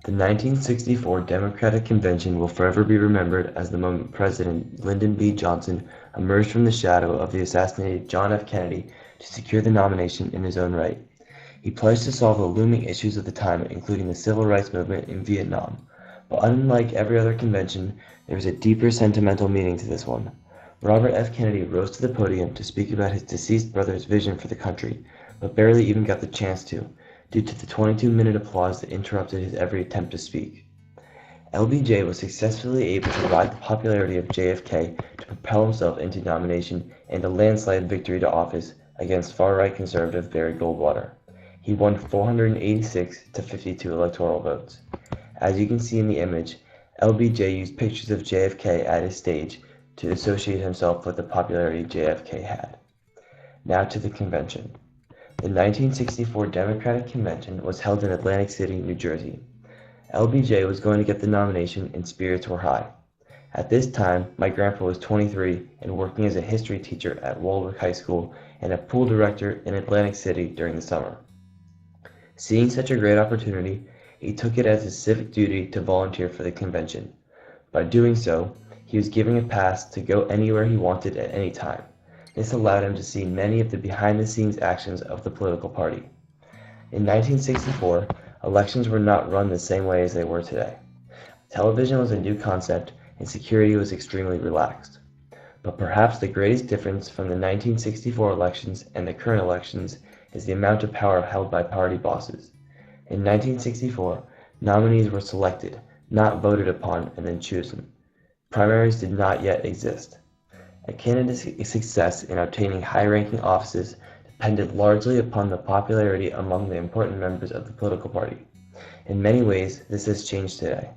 The 1964 Democratic Convention will forever be remembered as the moment President Lyndon B. Johnson emerged from the shadow of the assassinated John F. Kennedy to secure the nomination in his own right. He pledged to solve the looming issues of the time, including the civil rights movement in Vietnam. But unlike every other convention, there was a deeper sentimental meaning to this one. Robert F. Kennedy rose to the podium to speak about his deceased brother's vision for the country, but barely even got the chance to, due to the 22-minute applause that interrupted his every attempt to speak. LBJ was successfully able to ride the popularity of JFK to propel himself into nomination and a landslide victory to office against far-right conservative Barry Goldwater. He won 486 to 52 electoral votes. As you can see in the image, LBJ used pictures of JFK at his stage to associate himself with the popularity JFK had. Now to the convention. The 1964 Democratic Convention was held in Atlantic City, New Jersey. LBJ was going to get the nomination and spirits were high. At this time, my grandpa was 23 and working as a history teacher at Walwick High School and a pool director in Atlantic City during the summer. Seeing such a great opportunity, he took it as his civic duty to volunteer for the convention. By doing so, he was given a pass to go anywhere he wanted at any time. This allowed him to see many of the behind-the-scenes actions of the political party. In 1964, elections were not run the same way as they were today. Television was a new concept and security was extremely relaxed. But perhaps the greatest difference from the 1964 elections and the current elections is the amount of power held by party bosses. In 1964, nominees were selected, not voted upon and then chosen. Primaries did not yet exist. A candidate's success in obtaining high-ranking offices depended largely upon the popularity among the important members of the political party. In many ways, this has changed today.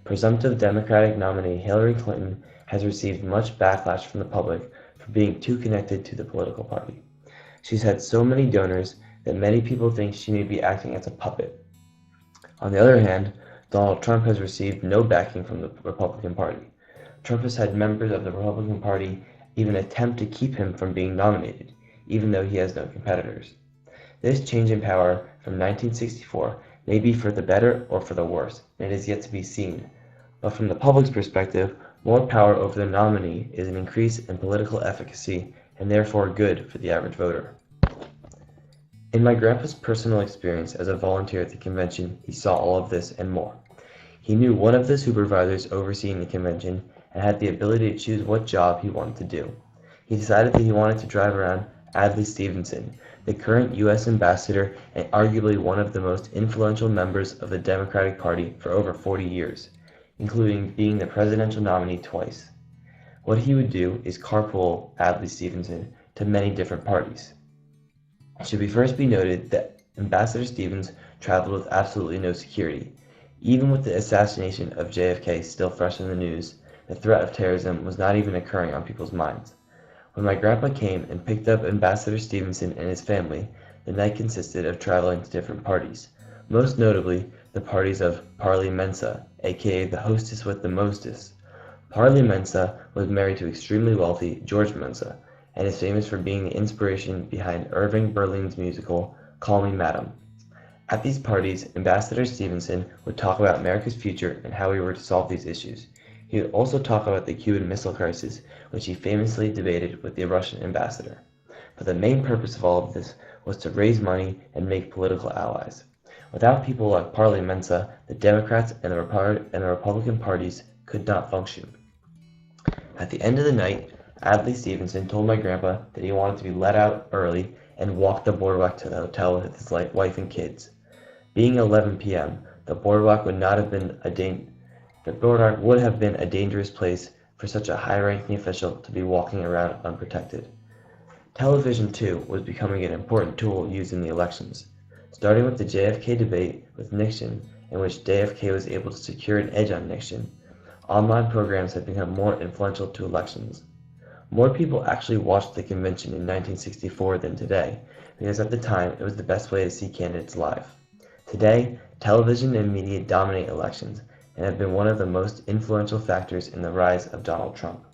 Presumptive Democratic nominee Hillary Clinton has received much backlash from the public for being too connected to the political party. She's had so many donors that many people think she may be acting as a puppet. On the other hand, Donald Trump has received no backing from the Republican Party. Trump has had members of the Republican Party even attempt to keep him from being nominated, even though he has no competitors. This change in power from 1964 may be for the better or for the worse, and it is yet to be seen. But from the public's perspective, more power over the nominee is an increase in political efficacy and therefore good for the average voter. In my grandpa's personal experience as a volunteer at the convention, he saw all of this and more. He knew one of the supervisors overseeing the convention and had the ability to choose what job he wanted to do. He decided that he wanted to drive around Adlai Stevenson, the current U.S. ambassador and arguably one of the most influential members of the Democratic Party for over 40 years, including being the presidential nominee twice. What he would do is carpool Adlai Stevenson to many different parties. It should first be noted that Ambassador Stevens traveled with absolutely no security. Even with the assassination of JFK still fresh in the news, the threat of terrorism was not even occurring on people's minds. When my grandpa came and picked up Ambassador Stevenson and his family, the night consisted of traveling to different parties, most notably the parties of Parley Mensa, aka the hostess with the mostest. Parley Mensa was married to extremely wealthy George Mensa, and is famous for being the inspiration behind Irving Berlin's musical Call Me Madam. At these parties, Ambassador Stevenson would talk about America's future and how we were to solve these issues. He would also talk about the Cuban Missile Crisis, which he famously debated with the Russian ambassador. But the main purpose of all of this was to raise money and make political allies. Without people like Parley Mensa, the Democrats and the Republican parties could not function. At the end of the night, Adlai Stevenson told my grandpa that he wanted to be let out early and walk the boardwalk to the hotel with his wife and kids. Being 11 p.m., the boardwalk would have been a dangerous place for such a high-ranking official to be walking around unprotected. Television, too, was becoming an important tool used in the elections, starting with the JFK debate with Nixon, in which JFK was able to secure an edge on Nixon. Online programs have become more influential to elections. More people actually watched the convention in 1964 than today, because at the time it was the best way to see candidates live. Today, television and media dominate elections and have been one of the most influential factors in the rise of Donald Trump.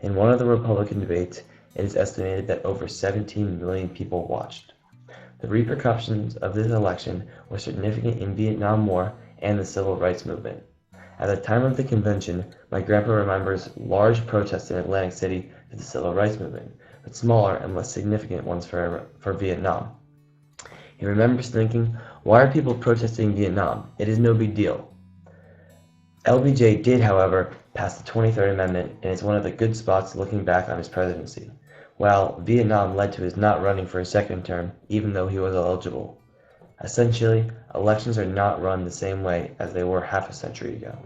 In one of the Republican debates, it is estimated that over 17 million people watched. The repercussions of this election were significant in Vietnam War and the civil rights movement. At the time of the convention, my grandpa remembers large protests in Atlantic City for the civil rights movement, but smaller and less significant ones for Vietnam. He remembers thinking, "Why are people protesting Vietnam? It is no big deal." LBJ did, however, pass the 23rd Amendment, and is one of the good spots looking back on his presidency, while Vietnam led to his not running for a second term, even though he was eligible. Essentially, elections are not run the same way as they were half a century ago.